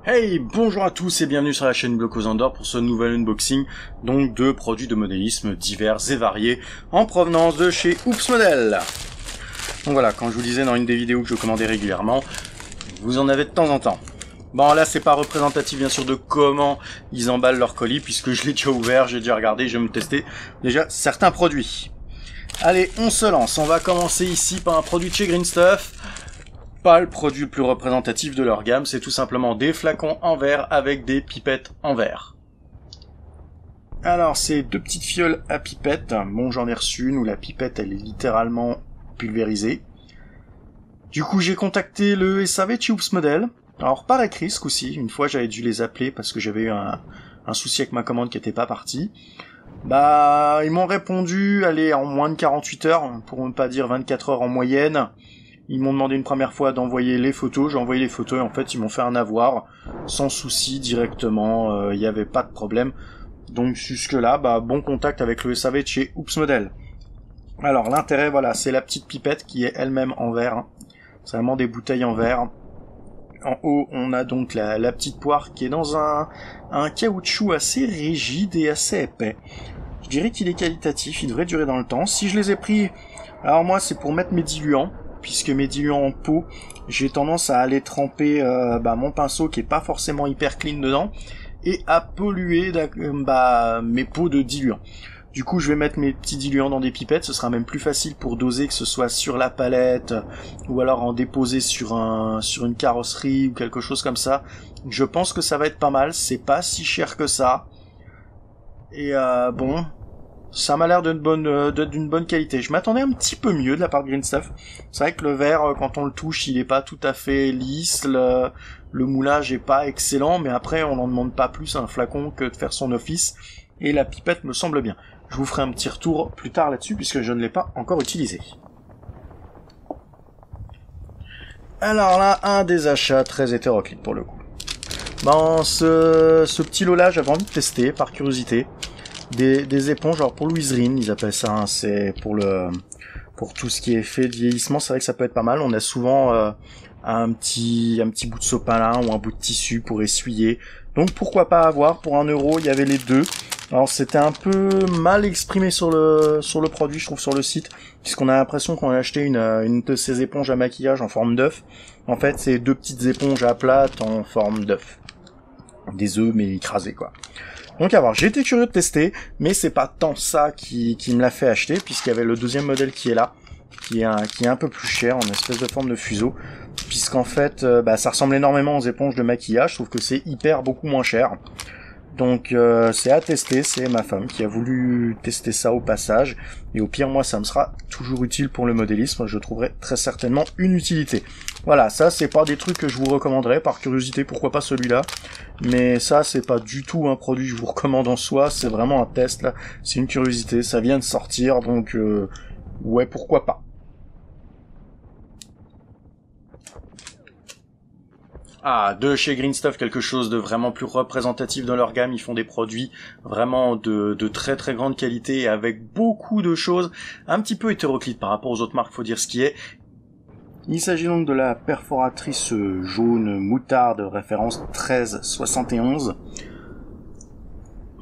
Hey, bonjour à tous et bienvenue sur la chaîne Blokozandor pour ce nouvel unboxing donc de produits de modélisme divers et variés en provenance de chez Oops Model. Donc voilà, quand je vous disais dans une des vidéos que je commandais régulièrement, vous en avez de temps en temps. Bon là c'est pas représentatif bien sûr de comment ils emballent leurs colis puisque je l'ai déjà ouvert, j'ai déjà regardé, je vais me tester déjà certains produits. Allez, on se lance, on va commencer ici par un produit de chez Green Stuff. Pas le produit le plus représentatif de leur gamme, c'est tout simplement des flacons en verre avec des pipettes en verre. Alors c'est deux petites fioles à pipettes, bon j'en ai reçu une où la pipette elle est littéralement pulvérisée. Du coup j'ai contacté le SAV de chez Oops Model, alors par écrit ce coup-ci, une fois j'avais dû les appeler parce que j'avais eu un souci avec ma commande qui était pas partie. Bah ils m'ont répondu, allez en moins de 48 heures, pour ne pas dire 24 heures en moyenne. Ils m'ont demandé une première fois d'envoyer les photos, j'ai envoyé les photos et en fait ils m'ont fait un avoir, sans souci directement, il n'y avait pas de problème. Donc jusque là, bah bon contact avec le SAV de chez Oops Model. Alors l'intérêt voilà, c'est la petite pipette qui est elle-même en verre, c'est vraiment des bouteilles en verre. En haut on a donc la petite poire qui est dans un caoutchouc assez rigide et assez épais. Je dirais qu'il est qualitatif, il devrait durer dans le temps. Si je les ai pris, alors moi c'est pour mettre mes diluants, puisque mes diluants en pot, j'ai tendance à aller tremper mon pinceau qui est pas forcément hyper clean dedans, et à polluer mes pots de diluants. Du coup je vais mettre mes petits diluants dans des pipettes, ce sera même plus facile pour doser, que ce soit sur la palette, ou alors en déposer sur une carrosserie ou quelque chose comme ça. Je pense que ça va être pas mal, c'est pas si cher que ça. Et bon, ça m'a l'air d'une bonne qualité. Je m'attendais un petit peu mieux de la part de Green Stuff. C'est vrai que le verre, quand on le touche, il est pas tout à fait lisse, le moulage est pas excellent, mais après on n'en demande pas plus à un flacon que de faire son office, et la pipette me semble bien. Je vous ferai un petit retour plus tard là-dessus, puisque je ne l'ai pas encore utilisé. Alors là, un des achats très hétéroclite pour le coup. Bon, ce petit lot-là, j'avais envie de tester, par curiosité. Des éponges, genre pour l'huiserine, ils appellent ça, hein, c'est pour tout ce qui est fait de vieillissement, c'est vrai que ça peut être pas mal. On a souvent un petit bout de sopalin ou un bout de tissu pour essuyer. Donc pourquoi pas avoir, pour 1 euro, il y avait les deux. Alors c'était un peu mal exprimé sur le produit, je trouve, sur le site, puisqu'on a l'impression qu'on a acheté une de ces éponges à maquillage en forme d'œuf. En fait, c'est deux petites éponges à plate en forme d'œuf. Des œufs mais écrasés quoi. Donc à voir, j'ai été curieux de tester, mais c'est pas tant ça qui me l'a fait acheter, puisqu'il y avait le deuxième modèle qui est là, qui est un peu plus cher, en espèce de forme de fuseau, puisqu'en fait, ça ressemble énormément aux éponges de maquillage, sauf que c'est beaucoup moins cher. Donc c'est à tester, c'est ma femme qui a voulu tester ça au passage, et au pire moi ça me sera toujours utile pour le modélisme, je trouverai très certainement une utilité. Voilà, ça c'est pas des trucs que je vous recommanderais, par curiosité pourquoi pas celui-là, mais ça c'est pas du tout un produit que je vous recommande en soi, c'est vraiment un test là, c'est une curiosité, ça vient de sortir, donc ouais pourquoi pas. Ah, de chez Green Stuff, quelque chose de vraiment plus représentatif dans leur gamme. Ils font des produits vraiment de très très grande qualité et avec beaucoup de choses un petit peu hétéroclites par rapport aux autres marques, faut dire ce qui est. Il s'agit donc de la perforatrice jaune moutarde référence 1371.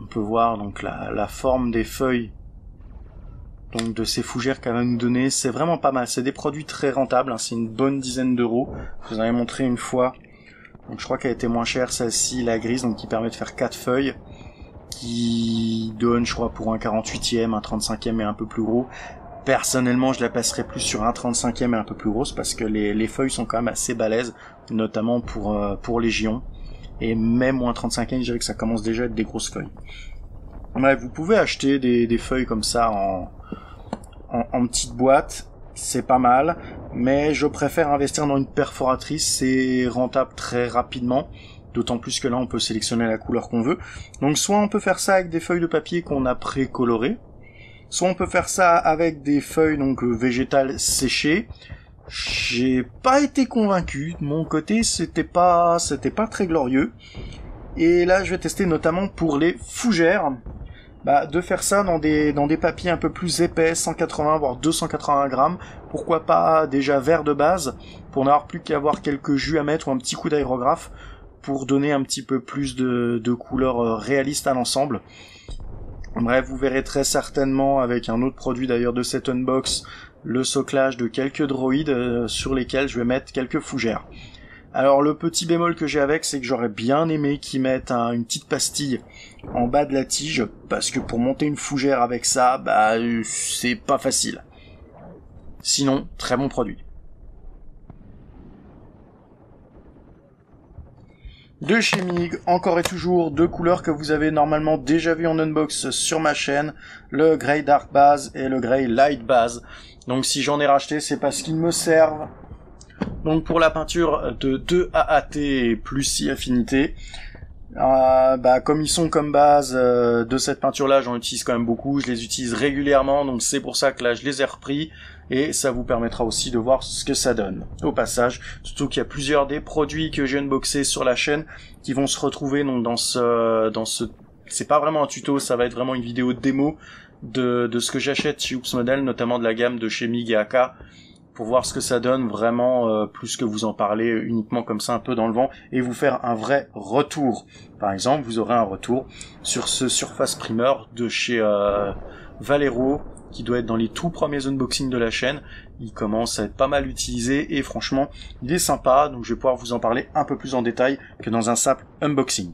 On peut voir donc la forme des feuilles donc de ces fougères qu'elle va nous donner. C'est vraiment pas mal, c'est des produits très rentables, hein. C'est une bonne dizaine d'euros. Je vous en ai montré une fois. Donc je crois qu'elle était moins chère, celle-ci, la grise, donc qui permet de faire 4 feuilles, qui donne, je crois, pour un 48e, un 35e et un peu plus gros. Personnellement, je la passerais plus sur un 35e et un peu plus grosse, parce que les feuilles sont quand même assez balèzes, notamment pour Légion. Et même moins 35e, je dirais que ça commence déjà à être des grosses feuilles. Ouais, vous pouvez acheter des feuilles comme ça en petite boîte. C'est pas mal, mais je préfère investir dans une perforatrice, c'est rentable très rapidement, d'autant plus que là on peut sélectionner la couleur qu'on veut. Donc soit on peut faire ça avec des feuilles de papier qu'on a pré-colorées, soit on peut faire ça avec des feuilles donc végétales séchées. J'ai pas été convaincu, de mon côté c'était pas très glorieux. Et là je vais tester notamment pour les fougères. De faire ça dans des papiers un peu plus épais, 180 voire 280 grammes, pourquoi pas déjà vert de base, pour n'avoir plus qu'à avoir quelques jus à mettre ou un petit coup d'aérographe, pour donner un petit peu plus de couleurs réalistes à l'ensemble. Bref, vous verrez très certainement avec un autre produit d'ailleurs de cet unbox, le soclage de quelques droïdes sur lesquels je vais mettre quelques fougères. Alors le petit bémol que j'ai avec, c'est que j'aurais bien aimé qu'ils mettent une petite pastille en bas de la tige, parce que pour monter une fougère avec ça, c'est pas facile. Sinon, très bon produit. De chez MIG, encore et toujours, deux couleurs que vous avez normalement déjà vues en unbox sur ma chaîne, le Grey Dark Base et le Grey Light Base. Donc si j'en ai racheté, c'est parce qu'ils me servent. Donc pour la peinture de 2 AAT plus 6 affinités, comme ils sont comme base de cette peinture-là, j'en utilise quand même beaucoup, je les utilise régulièrement, donc c'est pour ça que là je les ai repris, et ça vous permettra aussi de voir ce que ça donne. Au passage, surtout qu'il y a plusieurs des produits que j'ai unboxés sur la chaîne qui vont se retrouver donc dans ce, c'est pas vraiment un tuto, ça va être vraiment une vidéo démo de ce que j'achète chez Oops Model, notamment de la gamme de chez MIG et AK, pour voir ce que ça donne vraiment, plus que vous en parlez uniquement comme ça un peu dans le vent, et vous faire un vrai retour. Par exemple, vous aurez un retour sur ce Surface Primer de chez Valero, qui doit être dans les tout premiers unboxings de la chaîne. Il commence à être pas mal utilisé, et franchement, il est sympa, donc je vais pouvoir vous en parler un peu plus en détail que dans un simple unboxing.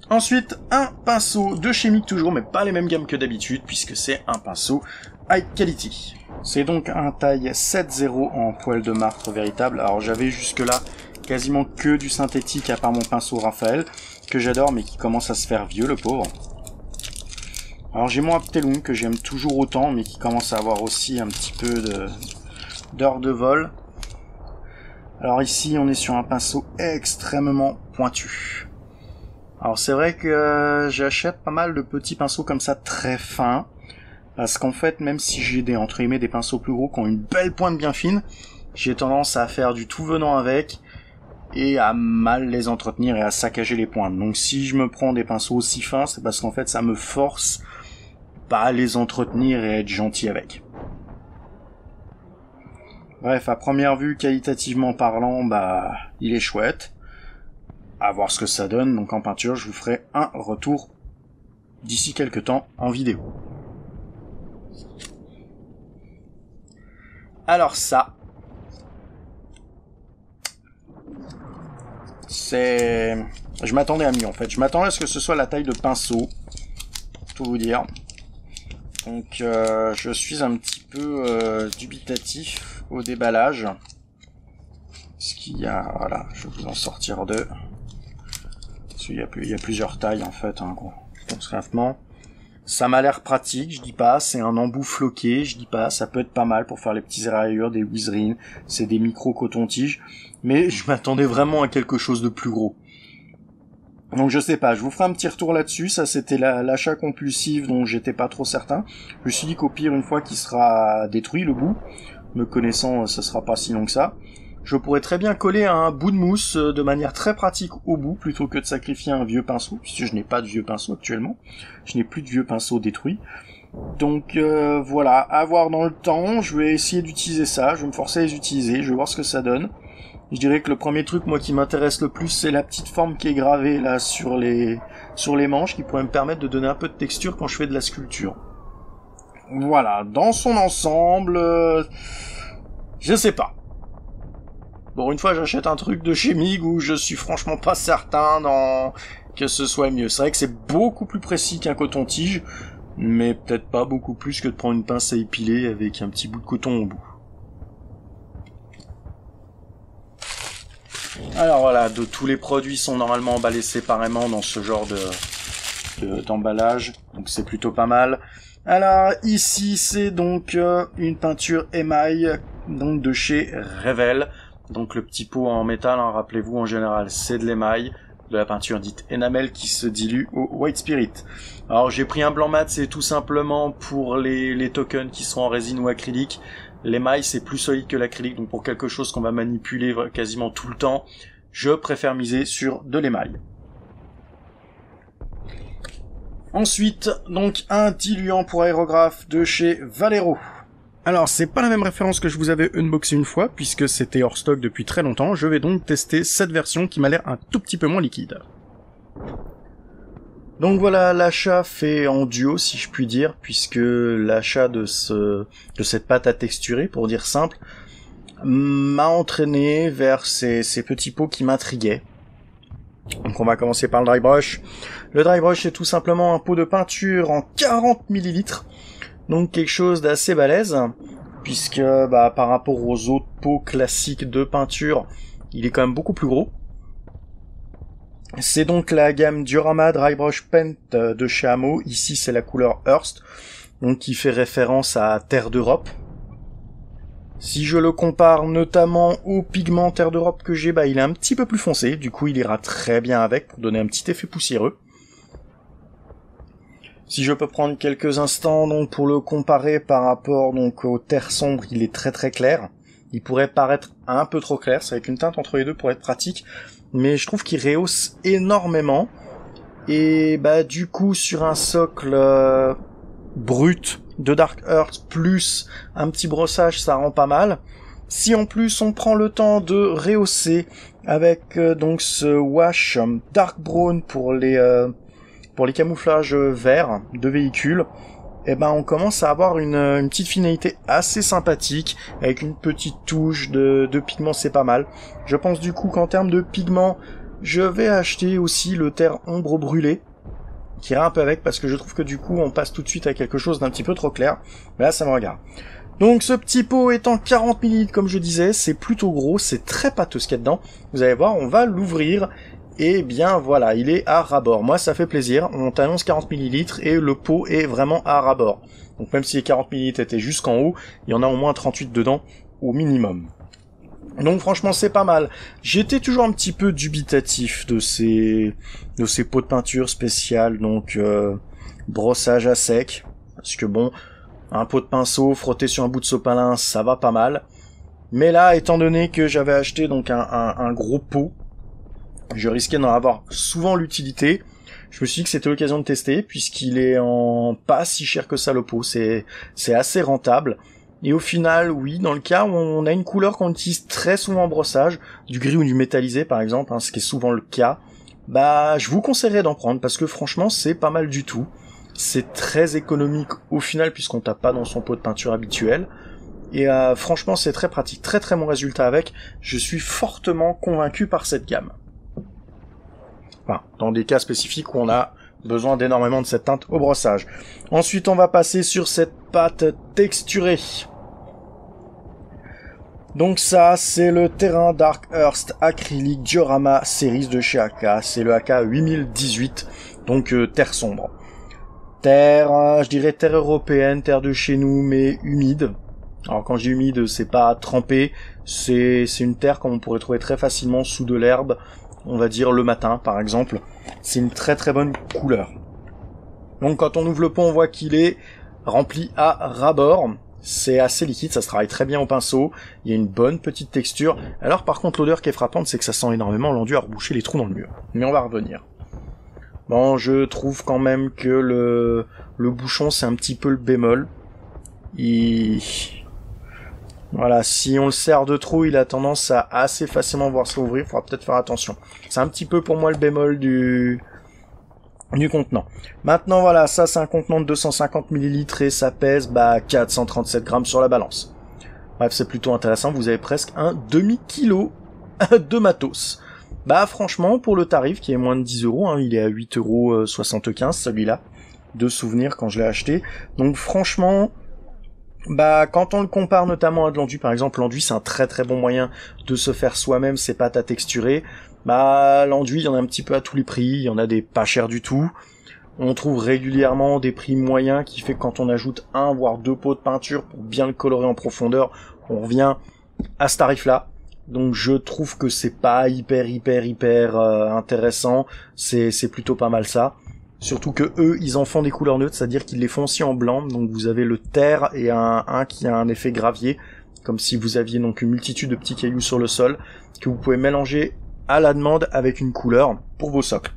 Ensuite, un pinceau de chez MIG toujours, mais pas les mêmes gammes que d'habitude, puisque c'est un pinceau High Quality. C'est donc un taille 7.0 en poil de martre véritable. Alors j'avais jusque-là quasiment que du synthétique, à part mon pinceau Raphaël, que j'adore, mais qui commence à se faire vieux, le pauvre. Alors j'ai mon Aptelum, que j'aime toujours autant, mais qui commence à avoir aussi un petit peu d'heures de vol. Alors ici, on est sur un pinceau extrêmement pointu. Alors c'est vrai que j'achète pas mal de petits pinceaux comme ça très fins, parce qu'en fait même si j'ai des entre guillemets des pinceaux plus gros qui ont une belle pointe bien fine, j'ai tendance à faire du tout venant avec et à mal les entretenir et à saccager les pointes. Donc si je me prends des pinceaux aussi fins, c'est parce qu'en fait ça me force pas à les entretenir et à être gentil avec. Bref, à première vue, qualitativement parlant, il est chouette. À voir ce que ça donne, donc en peinture, je vous ferai un retour d'ici quelques temps en vidéo. Alors ça, c'est... Je m'attendais à mieux en fait, je m'attendais à ce que ce soit la taille de pinceau, pour tout vous dire. Donc je suis un petit peu dubitatif au déballage. Ce qu'il y a, voilà, je vais vous en sortir deux. Il y a plusieurs tailles en fait, concrètement. Ça m'a l'air pratique, je dis pas, c'est un embout floqué, je dis pas, ça peut être pas mal pour faire les petits rayures, des whizerines, c'est des micro coton-tiges, mais je m'attendais vraiment à quelque chose de plus gros. Donc je sais pas, je vous ferai un petit retour là-dessus, ça c'était l'achat compulsif dont j'étais pas trop certain. Je me suis dit qu'au pire, une fois qu'il sera détruit le bout, me connaissant, ça sera pas si long que ça, je pourrais très bien coller un bout de mousse de manière très pratique au bout, plutôt que de sacrifier un vieux pinceau, puisque je n'ai pas de vieux pinceau actuellement. Je n'ai plus de vieux pinceau détruit. Donc voilà, à voir dans le temps, je vais essayer d'utiliser ça, je vais me forcer à les utiliser, je vais voir ce que ça donne. Je dirais que le premier truc, moi, qui m'intéresse le plus, c'est la petite forme qui est gravée là sur les manches, qui pourrait me permettre de donner un peu de texture quand je fais de la sculpture. Voilà, dans son ensemble, je sais pas. Bon, une fois j'achète un truc de chez MIG où je suis franchement pas certain que ce soit mieux. C'est vrai que c'est beaucoup plus précis qu'un coton-tige, mais peut-être pas beaucoup plus que de prendre une pince à épiler avec un petit bout de coton au bout. Alors voilà, tous les produits sont normalement emballés séparément dans ce genre d'emballage, donc c'est plutôt pas mal. Alors ici c'est donc une peinture émail, donc de chez Revell. Donc le petit pot en métal, rappelez-vous, en général c'est de l'émail, de la peinture dite enamel qui se dilue au white spirit. Alors j'ai pris un blanc mat, c'est tout simplement pour les tokens qui sont en résine ou acrylique. L'émail c'est plus solide que l'acrylique, donc pour quelque chose qu'on va manipuler quasiment tout le temps, je préfère miser sur de l'émail. Ensuite, donc un diluant pour aérographe de chez Valero. Alors, c'est pas la même référence que je vous avais unboxé une fois, puisque c'était hors stock depuis très longtemps. Je vais donc tester cette version qui m'a l'air un tout petit peu moins liquide. Donc voilà, l'achat fait en duo, si je puis dire, puisque l'achat de cette pâte à texturer, pour dire simple, m'a entraîné vers ces petits pots qui m'intriguaient. Donc on va commencer par le dry brush. Le dry brush, c'est tout simplement un pot de peinture en 40 ml. Donc quelque chose d'assez balèze, puisque par rapport aux autres pots classiques de peinture, il est quand même beaucoup plus gros. C'est donc la gamme Diorama Dry Brush Paint de chez Hamo. Ici c'est la couleur Hearst, donc qui fait référence à Terre d'Europe. Si je le compare notamment au pigment Terre d'Europe que j'ai, il est un petit peu plus foncé, du coup il ira très bien avec pour donner un petit effet poussiéreux. Si je peux prendre quelques instants donc pour le comparer par rapport donc aux terres sombres, il est très très clair. Il pourrait paraître un peu trop clair, c'est avec une teinte entre les deux pour être pratique, mais je trouve qu'il rehausse énormément. Et du coup sur un socle brut de Dark Earth plus un petit brossage, ça rend pas mal. Si en plus on prend le temps de rehausser avec donc ce wash Dark Brown pour les camouflages verts de véhicules, on commence à avoir une petite finalité assez sympathique, avec une petite touche de pigment, c'est pas mal. Je pense du coup qu'en termes de pigment, je vais acheter aussi le terre ombre brûlé, qui ira un peu avec, parce que je trouve que du coup on passe tout de suite à quelque chose d'un petit peu trop clair. Mais là ça me regarde. Donc ce petit pot étant 40 ml comme je disais, c'est plutôt gros, c'est très pâteux ce qu'il y a dedans. Vous allez voir, on va l'ouvrir. Et bien voilà, il est à ras-bord. Moi ça fait plaisir, on t'annonce 40 ml et le pot est vraiment à ras-bord. Donc même si les 40 ml étaient jusqu'en haut, il y en a au moins 38 dedans, au minimum. Donc franchement c'est pas mal. J'étais toujours un petit peu dubitatif de ces pots de peinture spéciales, donc brossage à sec. Parce que bon, un pot de pinceau frotté sur un bout de sopalin, ça va pas mal. Mais là, étant donné que j'avais acheté donc un gros pot, je risquais d'en avoir souvent l'utilité. Je me suis dit que c'était l'occasion de tester, puisqu'il est en pas si cher que ça le pot, c'est assez rentable. Et au final, oui, dans le cas où on a une couleur qu'on utilise très souvent en brossage, du gris ou du métallisé par exemple, ce qui est souvent le cas, je vous conseillerais d'en prendre, parce que franchement c'est pas mal du tout. C'est très économique au final, puisqu'on tape pas dans son pot de peinture habituel. Et franchement c'est très pratique, très très bon résultat avec. Je suis fortement convaincu par cette gamme. Enfin, dans des cas spécifiques où on a besoin d'énormément de cette teinte au brossage. Ensuite, on va passer sur cette pâte texturée. Donc ça, c'est le terrain Dark Earth acrylique Diorama Series de chez AK. C'est le AK 8018, donc terre sombre. Terre, je dirais terre européenne, terre de chez nous, mais humide. Alors quand je dis humide, c'est pas trempé, c'est une terre comme on pourrait trouver très facilement sous de l'herbe, on va dire le matin par exemple. C'est une très très bonne couleur. Donc quand on ouvre le pot, on voit qu'il est rempli à ras-bord. C'est assez liquide, ça se travaille très bien au pinceau, il y a une bonne petite texture. Alors par contre l'odeur qui est frappante, c'est que ça sent énormément l'enduit à reboucher les trous dans le mur. Mais on va revenir. Bon, je trouve quand même que le bouchon c'est un petit peu le bémol. Voilà, si on le serre de trop, il a tendance à assez facilement voir s'ouvrir, faudra peut-être faire attention. C'est un petit peu pour moi le bémol du contenant. Maintenant voilà, ça c'est un contenant de 250 ml et ça pèse 437 grammes sur la balance. Bref, c'est plutôt intéressant, vous avez presque un demi-kilo de matos. Franchement, pour le tarif qui est moins de 10 €, il est à 8,75 € celui-là, de souvenir quand je l'ai acheté. Donc franchement, quand on le compare notamment à de l'enduit, par exemple, l'enduit c'est un très très bon moyen de se faire soi-même ses pâtes à texturer. L'enduit, il y en a un petit peu à tous les prix, il y en a des pas chers du tout. On trouve régulièrement des prix moyens qui fait que quand on ajoute 1 voire 2 pots de peinture pour bien le colorer en profondeur, on revient à ce tarif-là. Donc je trouve que c'est pas hyper intéressant, c'est plutôt pas mal ça. Surtout que eux, ils en font des couleurs neutres, c'est-à-dire qu'ils les font aussi en blanc, donc vous avez le terre et un qui a un effet gravier, comme si vous aviez donc une multitude de petits cailloux sur le sol, que vous pouvez mélanger à la demande avec une couleur pour vos socles.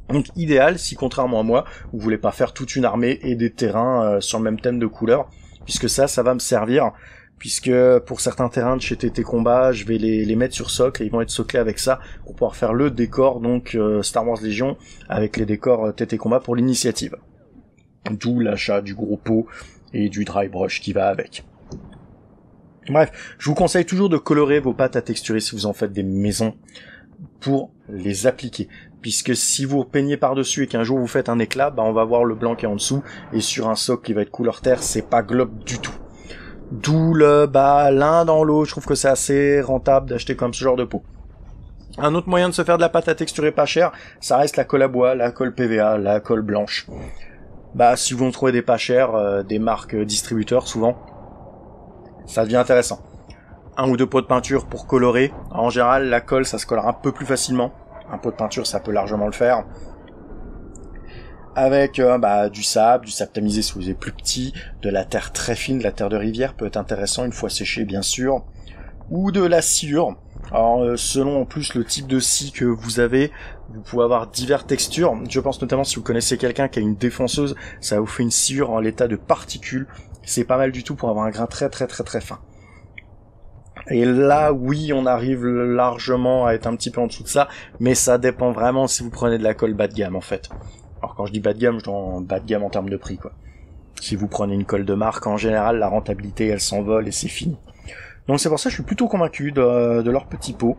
Donc idéal si contrairement à moi, vous voulez pas faire toute une armée et des terrains sur le même thème de couleur, puisque ça va me servir, puisque pour certains terrains de chez TT Combat, je vais les mettre sur socle et ils vont être soclés avec ça pour pouvoir faire le décor, donc Star Wars Légion, avec les décors TT Combat pour l'initiative. D'où l'achat du gros pot et du dry brush qui va avec. Bref, je vous conseille toujours de colorer vos pâtes à texturer si vous en faites des maisons pour les appliquer. Puisque si vous peignez par-dessus et qu'un jour vous faites un éclat, bah on va voir le blanc qui est en dessous, et sur un socle qui va être couleur terre, c'est pas globe du tout. D'où l'un dans l'autre, je trouve que c'est assez rentable d'acheter comme ce genre de pot. Un autre moyen de se faire de la pâte à texturer pas cher, ça reste la colle à bois, la colle PVA, la colle blanche. Bah si vous en trouvez des pas chers, des marques distributeurs souvent, ça devient intéressant. Un ou deux pots de peinture pour colorer. En général, la colle, ça se colore un peu plus facilement. Un pot de peinture, ça peut largement le faire. Avec du sable tamisé si vous êtes plus petit, de la terre très fine, de la terre de rivière peut être intéressant une fois séchée bien sûr, ou de la sciure. Alors selon en plus le type de scie que vous avez, vous pouvez avoir diverses textures. Je pense notamment si vous connaissez quelqu'un qui a une défonceuse, ça vous fait une sciure en l'état de particules. C'est pas mal du tout pour avoir un grain très très très très fin. Et là, oui, on arrive largement à être un petit peu en dessous de ça, mais ça dépend vraiment si vous prenez de la colle bas de gamme, en fait. Alors quand je dis bas de gamme, je dis bas de gamme en termes de prix, quoi. Si vous prenez une colle de marque, en général, la rentabilité, elle s'envole et c'est fini. Donc c'est pour ça que je suis plutôt convaincu de leur petit pot.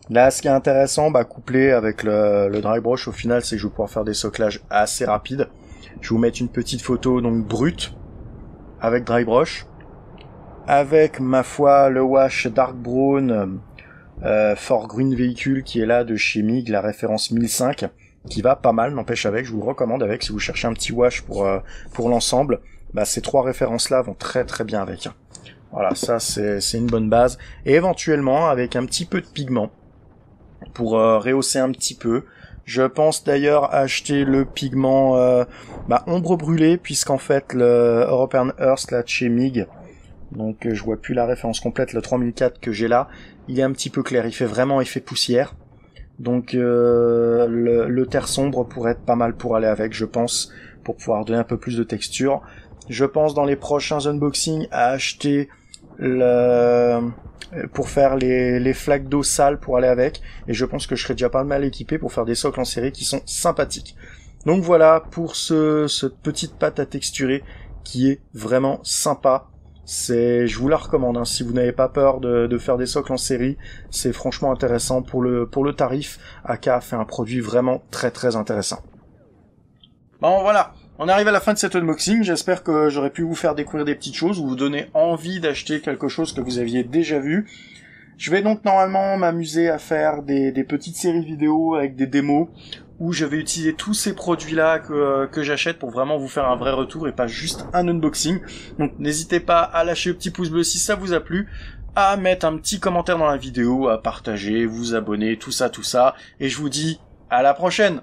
Là, ce qui est intéressant, couplé avec le dry brush, au final, c'est que je vais pouvoir faire des soclages assez rapides. Je vais vous mettre une petite photo, donc, brute, avec dry brush. Avec, ma foi, le wash Dark Brown Fort Green Véhicule qui est là de chez MIG, la référence 1005, qui va pas mal, n'empêche avec, je vous le recommande avec, si vous cherchez un petit wash pour l'ensemble, ces trois références-là vont très très bien avec. Voilà, ça c'est une bonne base. Et éventuellement, avec un petit peu de pigment, pour rehausser un petit peu. Je pense d'ailleurs acheter le pigment ombre brûlée, puisqu'en fait, le European Earth, là, de chez MIG, donc je vois plus la référence complète, le 3004 que j'ai là, il est un petit peu clair, il fait vraiment effet poussière. Donc le terre sombre pourrait être pas mal pour aller avec, je pense, pour pouvoir donner un peu plus de texture. Je pense dans les prochains unboxings à acheter pour faire les flaques d'eau sales pour aller avec, et je pense que je serai déjà pas mal équipé pour faire des socles en série qui sont sympathiques. Donc voilà pour cette petite pâte à texturer qui est vraiment sympa. Je vous la recommande, hein. Si vous n'avez pas peur de faire des socles en série, c'est franchement intéressant pour le tarif. AK a fait un produit vraiment très très intéressant. Bon voilà, on arrive à la fin de cet unboxing. J'espère que j'aurais pu vous faire découvrir des petites choses ou vous donner envie d'acheter quelque chose que vous aviez déjà vu. Je vais donc normalement m'amuser à faire des petites séries vidéo avec des démos où je vais utiliser tous ces produits-là que j'achète pour vraiment vous faire un vrai retour et pas juste un unboxing. Donc n'hésitez pas à lâcher le petit pouce bleu si ça vous a plu, à mettre un petit commentaire dans la vidéo, à partager, vous abonner, tout ça, et je vous dis à la prochaine.